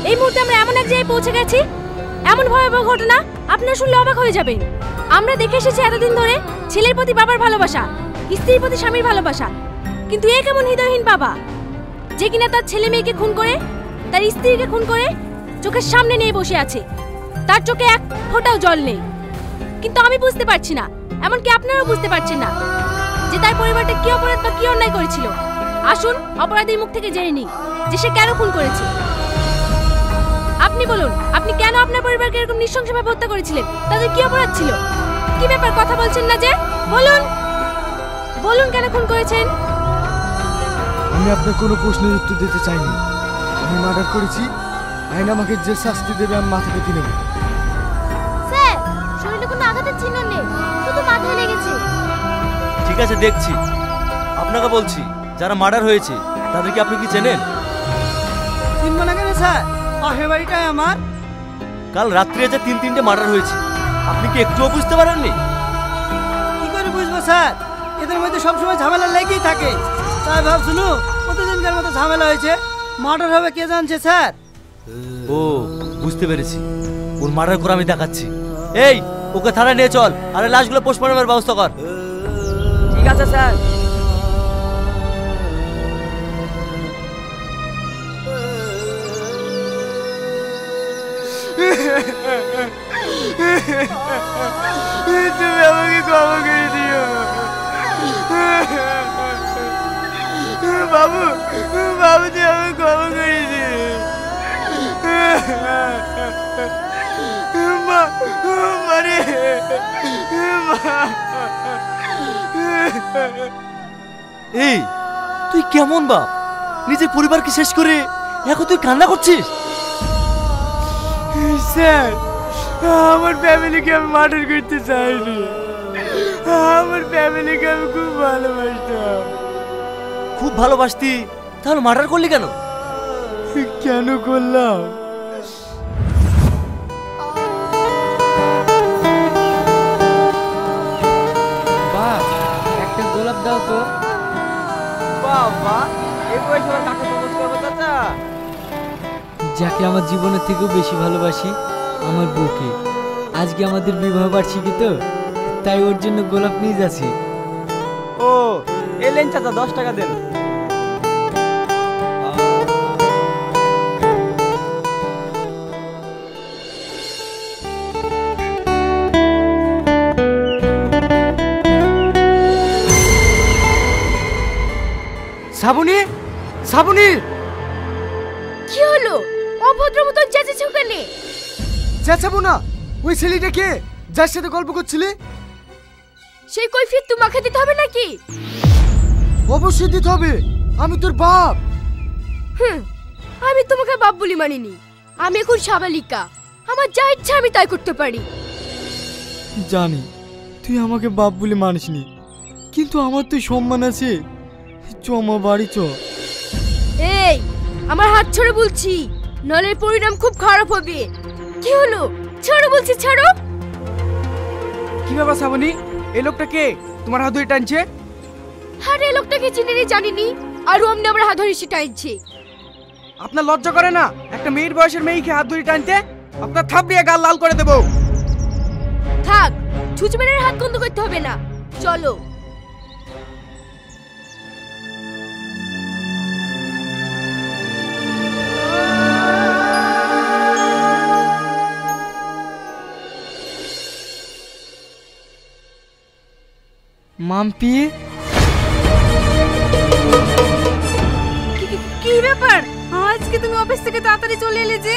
এই মুহূর্তে আমরা এমন এক জায়গায় পৌঁছে গেছি, এমন ভয়াবহ ঘটনা আপনারা শুনলে অবাক হয়ে যাবেন। আমরা দেখে এসেছি এতদিন ধরে ছেলের প্রতি বাবার ভালোবাসা, স্ত্রীর প্রতি স্বামীর ভালোবাসা, কিন্তু এ কেমন হৃদয়হীন বাবা যে কিনা তার ছেলে মেয়েকে খুন করে, তার স্ত্রীকে খুন করে চোখের সামনে নিয়ে বসে আছে। তার চোখে এক ফোঁটাও জল নেই। কিন্তু আমি বুঝতে পারছি না, এমনকি আপনারাও বুঝতে পারছেন না যে তার পরিবারটা কি অপরাধ বা কি অন্যায় করেছিল। আসুন অপরাধীর মুখ থেকে জেনে নিই যে সে কেন খুন করেছে। আপনি বলুন, আপনি কেন আপনার পরিবারকে এরকম নৃশংসভাবে হত্যা করেছিলেন? তাদের কি অপরাধ ছিল? কি ব্যাপার, কথা বলছেন না যে? বলুন বলুন, কেন খুন করেছেন? আমি আপনার কোনো প্রশ্নের উত্তর দিতে চাইনি। আমি মার্ডার করেছি, আইন আমাকে যে শাস্তি দেবে আমি মাথা পেতে নেব। স্যার, শরীরে কোনো আঘাতের চিহ্ন নেই, শুধু মাথায় লেগেছে। ঠিক আছে, দেখছি। আপনাকে বলছি, যারা মার্ডার হয়েছে তাদেরকে আপনি কি চেনেন? চিনব না কেন স্যার? পাশের বাড়িটাই আমার। কাল রাত্রে যে 3-3টে মার্ডার হয়েছে, আপনি কি একটুও বুঝতে পারেননি? কি করে বুঝবো স্যার? এদের মধ্যে সবসময় ঝামেলা লেগেই থাকে। তাই ভাবছিল কতদিনকার মতো ঝামেলা হয়েছে, মার্ডার হবে কে জানছে স্যার? ও, বুঝতে পেরেছি। ওর মার্ডার করে আমি দেখাচ্ছি। এই, ওকে থানায় নিয়ে চল, আরে লাশগুলো পোস্টমর্টমের ব্যবস্থা কর। ঠিক আছে স্যার। তুমি আমাকে ক্ষমা করে দিও বাবু, বাবু তুই আমাকে ক্ষমা করে দিও। মানে এই, তুই কেমন বাপ? নিজের পরিবারকে শেষ করে এখন তুই কান্না করছিস? স্যার, আমার ফ্যামিলিকে আমি মার্ডার করতে চাইনি। আমার ফ্যামিলিকে আমি খুব ভালোবাসতাম। খুব ভালোবাসতি, তাহলে মার্ডার করলি কেন? কেন করলাম? বাহ, একটা গোলাপ দাও তো। বাবা, এই বয়সে আবার কাকে প্রপোজ করবো চাচা? যাকে আমার জীবনের থেকেও বেশি ভালোবাসি, আমার বউকে। আজকে আমাদের বিবাহ বার্ষিকী তো, তাই ওর জন্য গোলাপ নিয়ে যাচ্ছি। ও, এলেন চাচা, 10 টাকা দেন। শ্রাবণী, শ্রাবণী, কি হলো? অভদ্র মতো চেঁচেছো কেন? চেঁচাবো না। ওই ছেলেটা কে যার সাথে গল্প করছিলি? সেই কৈফিয়ত তোমাকে দিতে হবে নাকি? অবশ্যই দিতে হবে, আমি তোর বাপ। আমি তোমাকে বাপ বলি মানিনি। আমি এখন সাবালিকা, আমার যা ইচ্ছা আমি তাই করতে পারি। জানি তুই আমাকে বাপ বলে মানিসনি, কিন্তু আমার তো সম্মান আছে। চ মা, বাড়ি চ। এই, আমার হাত ছাড়ো বলছি, নলের পরিণাম খুব খারাপ হবে। কি হলো? ছাড়ো বলছি, ছাড়ো। কি ব্যাপার শ্রাবণী, এই লোকটা কে তোমার হাত ধরে টানছে? আরে এই লোকটাকে চিনিনি জানিনি, আর অমনি আমরা হাত ধরে টানছি। আপনার লজ্জা করে না একটা মেয়ের বয়সের মেয়েকে হাত ধরে টানতে? আপনার থাপড়িয়ে গাল লাল করে দেবো। থাক, ছুচমেরের হাত বন্ধ করতে হবে না, চলো। মাম্পি, কি ব্যাপার? আজকে তুমি অফিস থেকে তাড়াতাড়ি চলে এলে যে?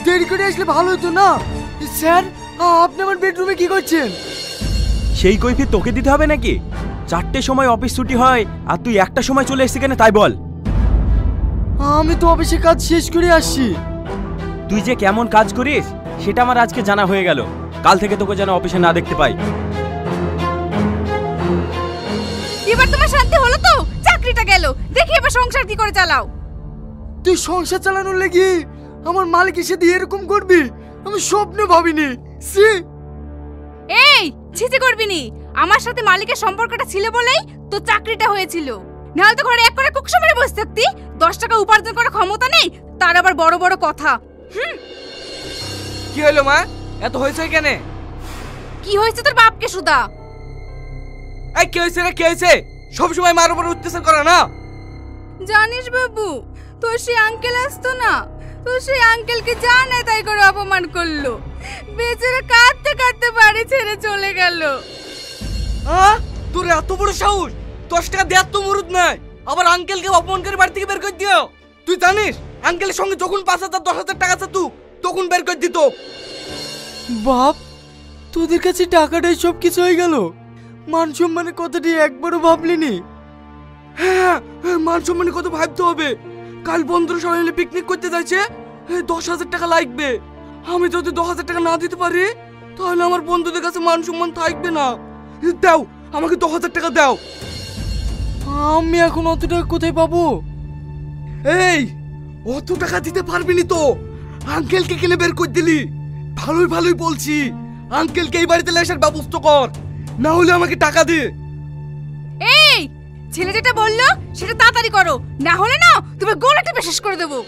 দেরি করে আসলে ভালো হতো না। স্যার, আপনি আমার বেডরুমে কি করছেন? সেই কৈফিয়ত তোকে দিতে হবে নাকি? 4টের সময় অফিস ছুটি হয় আর তুই 1টার সময় চলে এসেছিস কেন তাই বল। আমি তো অফিসে কাজ শেষ করে আসছি। তুই যে কেমন কাজ করিস সেটা আমার আজকে জানা হয়ে গেল। কাল থেকে তোকে যেন অফিসে না দেখতে পাই। এবার তোমার শান্তি হলো তো? চাকরিটা গেল, দেখি এবার সংসার কি করে চালাও। তুই সংসার চালানোর লাগি আমার মালিকের সাথে এরকম করবি আমি স্বপ্নে ভাবিনি। সি, এই ছিচে করবি নি। আমার সাথে মালিকের সম্পর্কটা ছিল বলেই তো চাকরিটা হয়েছিল, নাহলে তো ঘরে এক করে কুকসা মেরে বসে থাকতি। 10 টাকা উপার্জন করার ক্ষমতা নেই, তার আবার বড় বড় কথা। কি হলো মা, এত হয়েছে কেন? কি হয়েছে তোর বাপকে সুদা? এই কি হয়েছে রে, কি হয়েছে? সবসময় মার উপর অত্যাচার করা না? জানিস বাবু, তোর সেই আঙ্কেল আসতো না, তোর সেই আঙ্কেলকে যা না তাই করে অপমান করলো। বেচারা কাঁদতে কাঁদতে বাড়ি ছেড়ে চলে গেল। তোর এত বড় সাহস! 10 টাকা দেওয়ার তো মুরুদ নাই, আবার আঙ্কেলকে অপমান করে বাড়ি থেকে বের করে দিও। তুই জানিস আঙ্কেলের সঙ্গে যখন 5,000 10,000 টাকা আছে তুই তখন বের করে দিত। বাপ, তোদের কাছে টাকাটাই সব কিছু হয়ে গেল? মান সম্মানের কথাটি একবারও ভাবলিনি? হ্যাঁ, মান সম্মানের কথা ভাবতে হবে। কাল বন্ধুরা সবাই মিলে পিকনিক করতে যাচ্ছে, 10,000 টাকা লাগবে। আমি যদি 10,000 টাকা না দিতে পারি তাহলে আমার বন্ধুদের কাছে মান সম্মান থাকবে না। দাও, আমাকে 10,000 টাকা দাও। আমি এখন অত টাকা কোথায় পাবো? এই, অত টাকা দিতে পারবি নি তো আঙ্কেলকে কিনে বের করে দিলি। ভালোই ভালোই বলছি, আঙ্কেলকে এই বাড়িতে আসার ব্যবস্থা কর, না হলে আমাকে টাকা দে। এই ছেলে যেটা বললো সেটা তাড়াতাড়ি করো, না হলে না তুমি গলা টিপে শেষ করে দেবো।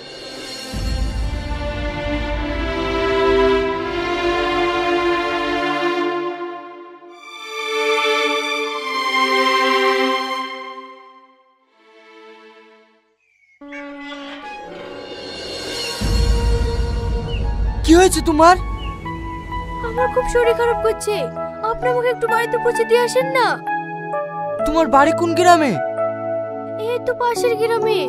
কি হয়েছে তোমার? আমার খুব শরীর খারাপ করছে, আপনি আমাকে একটু বাড়িতে পৌঁছে দিয়ে আসেন না। তোমার বাড়ি কোন গ্রামে? এই তো পাশের গ্রামে।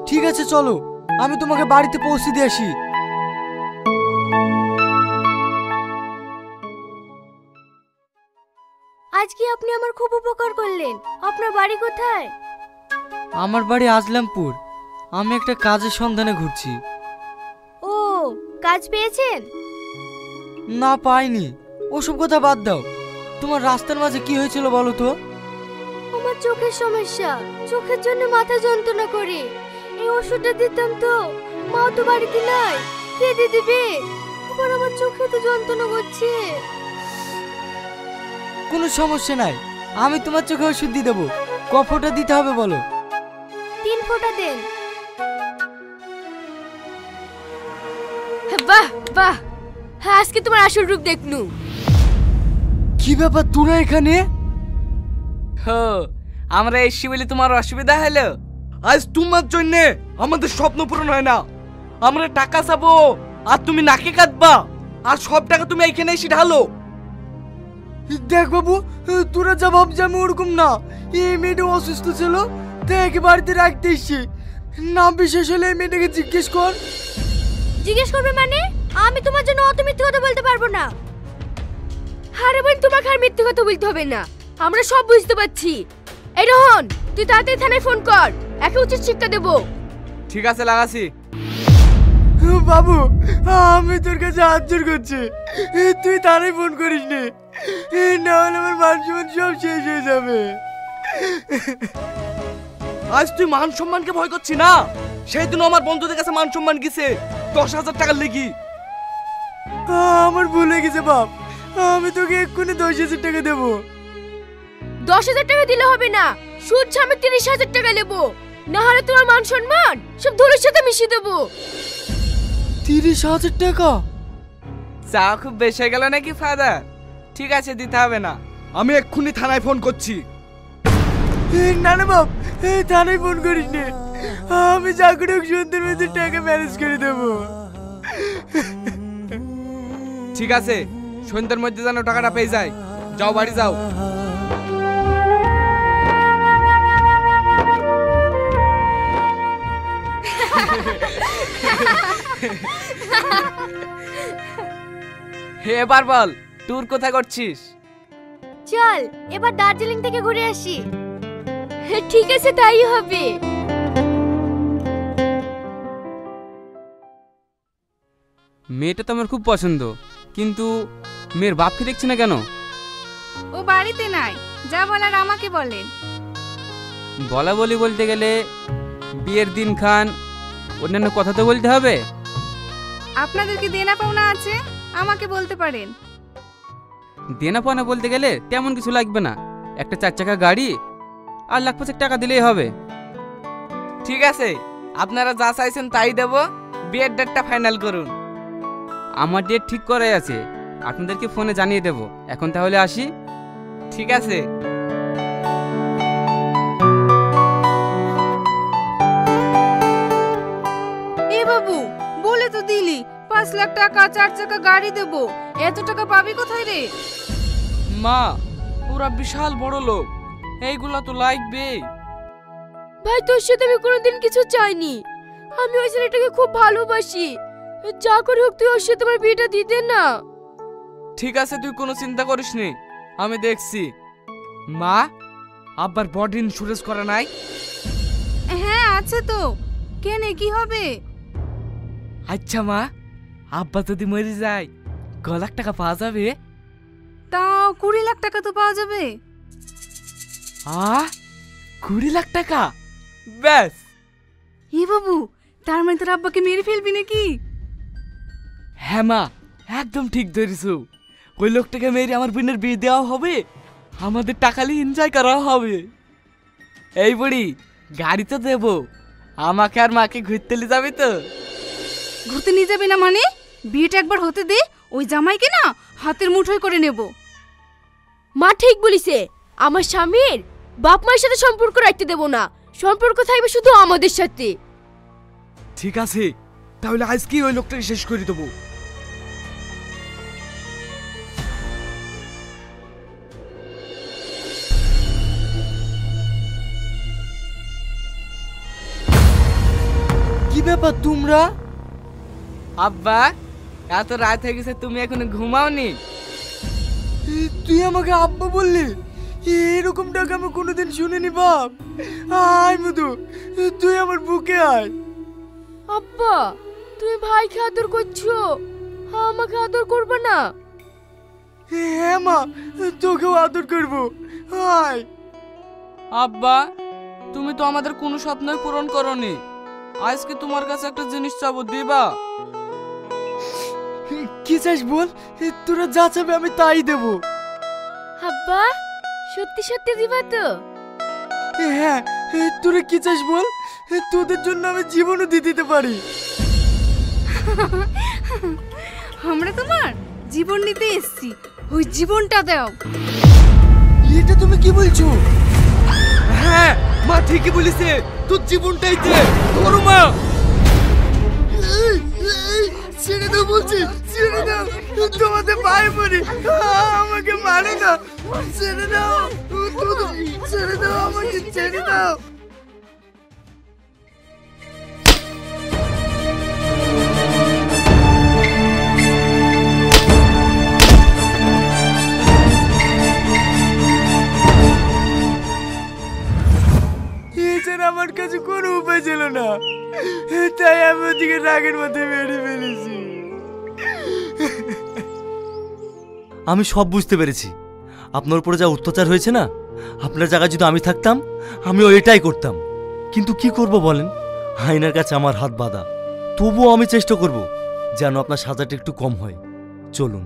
ঠিক আছে চলো, আমি তোমাকে বাড়িতে পৌঁছে দিয়ে আসি। আজকে আপনি আমার খুব উপকার করলেন। আপনার বাড়ি কোথায়? আমার বাড়ি আজলামপুর। আমি একটা কাজের সন্ধানে ঘুরছি। ও, কাজ পেয়েছেন? না, পাইনি। ওসব কথা বাদ দাও। তোমার রাস্তার মাঝে কি হয়েছিল বলো তো? আমার চোখের সমস্যা, চোখের জন্য মাথা যন্ত্রণা করে। এই ওষুধটা দিতাম তো, মা তো বাড়িতে নাই, কে দিয়ে দিবে? আবার আমার চোখে তো যন্ত্রণা করছে। কোনো সমস্যা নাই, আমি তোমার চোখে ওষুধ দিয়ে দেবো। ক ফোঁটা দিতে হবে বলো? 3 ফোঁটা দেন। বাহ বাহ, আজকে তোমার আসল রূপ দেখনু। কি ব্যাপার, তোরা এখানে? আমরা এসছি বলে তোমার অসুবিধা হলো? আজ তোমার জন্য আমাদের স্বপ্ন পূরণ হয় না। আমরা টাকা চাবো আর তুমি নাকে কাঁদবা, আর সব টাকা তুমি এখানে এসে ঢালো। দেখ বাবু, তোরা যা ভাবছি আমি ওরকম না। এই মেয়েটা অসুস্থ ছিল, তাই একে বাড়িতে রাখতে এসছি। নাম বিশেষ হলে এই মেয়েটাকে জিজ্ঞেস কর। জিজ্ঞেস করবে মানে? আমি তোমার জন্য অত মিথ্যে কথা বলতে পারবো না। আরে বোন, তোমাকে আর মিথ্যে কথা বলতে হবে না, আমরা সব বুঝতে পারছি। এই রোহন, তুই তাড়াতাড়ি থানায় ফোন কর, একে উচিত শিক্ষা দেবো। ঠিক আছে, লাগাছি। বাবু, আমি তোর কাছে হাত জোর করছি, তুই তারই ফোন করিস নি, না হলে আমার মান সম্মান সব শেষ হয়ে যাবে। আজ তুই মান সম্মানকে ভয় করছি না, সেই দিন আমার বন্ধুদের কাছে মান সম্মান গেছে 10,000 টাকার লেগি। আমার ভুল হয়ে গেছে বাপ, আমি তোকে এক্ষুনি 10,000 টাকা দেবো। 10,000 টাকা দিলে হবে না, সুদ ছামে 30,000 টাকা নেবো, না হলে তোমার মান সম্মান সব ধুলোর সাথে মিশিয়ে দেবো। 30,000 টাকা? চা খুব বেশি হয়ে গেল নাকি ফাদার? ঠিক আছে, দিতে হবে না, আমি এক্ষুনি থানায় ফোন করছি। না না বাপ, থানায় ফোন করিস নি, আমি যা করে হোক সুন্দর মধ্যে টাকা ম্যানেজ করে দেবো। ঠিক আছে, সন্ধ্যার মধ্যে যেন টাকাটা পেয়ে যায়। যাও, বাড়ি যাও। এবার বল, ট্যুর কোথায় করছিস? চল এবার দার্জিলিং থেকে ঘুরে আসি। ঠিক আছে, তাই হবে। মেয়েটা তো আমার খুব পছন্দ, কিন্তু মেয়ের বাপকে দেখছি না কেন? ও বাড়িতে নাই, যা বলার আমাকে বলেন। বলা বলি বলতে গেলে বিয়ের দিন খান অন্যান্য কথা তো বলতে হবে। আপনাদেরকে দেনা পাওনা আছে, আমাকে বলতে পারেন। দেনা পাওনা বলতে গেলে তেমন কিছু লাগবে না, একটা 4 চাকা গাড়ি আর 1,05,000 টাকা দিলেই হবে। ঠিক আছে, আপনারা যা চাইছেন তাই দেব, বিয়ের ডেটটা ফাইনাল করুন। আমার ডেট ঠিক করাই আছে, আপনাদেরকে ফোনে জানিয়ে দেব। এখন তাহলে আসি। ঠিক আছে। এ বাবু, বলে তো দিলি 5 লাখ টাকা 4 চাকা গাড়ি দেব, এত টাকা পাবি কোথায় রে? মা, ওরা বিশাল বড় লোক, এইগুলা তো লাগবে। ভাই, তোর সাথে আমি কোনোদিন কিছু চাইনি। আমি ওই ছেলেটাকে খুব ভালোবাসি। যা করে হোক তুই ওর সাথে আমার বিয়েটা দিতে না। ঠিক আছে, তুই কোনো চিন্তা করিস নি, আমি দেখছি। মা, আব্বার বডি ইন্স্যুরেন্স করা নাই? হ্যাঁ আছে তো, কেনে কি হবে? আচ্ছা মা, আব্বা যদি মরে যায় ক লাখ টাকা পাওয়া যাবে? তা 20 লাখ টাকা তো পাওয়া যাবে। 20 লাখ টাকা? ব্যাস। এ বাবু, তার মানে তোর আব্বাকে মেরে ফেলবি নাকি? হ্যাঁ মা, একদম ঠিক ধরেছো। ওই লোকটাকে মেরে আমার বোনের বিয়ে দেওয়া হবে, আমাদের টাকালি এনজয় করা হবে। এই বুড়ি, গাড়ি তো দেবো, আমাকে আর মাকে ঘুরতে নিয়ে যাবি তো? ঘুরতে নিয়ে যাবে না মানে? বিয়েটা একবার হতে দে, ওই জামাইকে না হাতের মুঠোয় করে নেব। মা ঠিক বলিছে, আমার স্বামীর বাপ মায়ের সাথে সম্পর্ক রাখতে দেব না, সম্পর্ক থাকবে শুধু আমাদের সাথে। ঠিক আছে, তাহলে আজকেই ওই লোকটাকে শেষ করে দেবো। কি ব্যাপার তোমরা? আব্বা, এত রাত হয়ে গেছে, তুমি এখনো ঘুমাওনি? তুই আমাকে আব্বা বললি? এরকম ডাক আমি কোনোদিন শুনিনি বাপ। আয় মধু, তুই আমার বুকে আয়। আব্বা, তুমি ভাইকে আদর করছো, আমাকে আদর করবে না? হ্যাঁ মা, তোকেও আদর করবো, আয়। আব্বা, তুমি তো আমাদের কোনো স্বপ্নই পূরণ করনি, আজকে তোমার কাছে একটা জিনিস চাবো, দিবা? কি চাস বল, তোরা যা চাবে আমি তাই দেবো। আব্বা, সত্যি সত্যি দিবা তো? হ্যাঁ, তোরা কি চাস বল, তোদের জন্য আমি জীবনও দিয়ে দিতে পারি। আমরা তোমার জীবন নিতে এসেছি, ওই জীবনটা দাও। এটা তুমি কি বলছো? হ্যাঁ, মা ঠিকই বলেছে, তোর জীবনটাই দে, ধরো মা। ছেড়ে দাও বলছি, ছেড়ে দাও, তোমাদের পায়ে পড়ি, আমাকে মারো না, ছেড়ে দাও, ছেড়ে দাও, আমাকে ছেড়ে দাও। এছাড়া আমার কাছে কোনো উপায় ছিল না, তাই আমি ওদিকে রাগের মাথায় মেরে ফেলেছি। আমি সব বুঝতে পেরেছি। আপনার উপরে যা অত্যাচার হয়েছে না, আপনার জায়গায় যদি আমি থাকতাম আমিও এটাই করতাম। কিন্তু কি করব বলেন, আইনের কাছে আমার হাত বাঁধা। তবুও আমি চেষ্টা করব যেন আপনার সাজাটা একটু কম হয়। চলুন।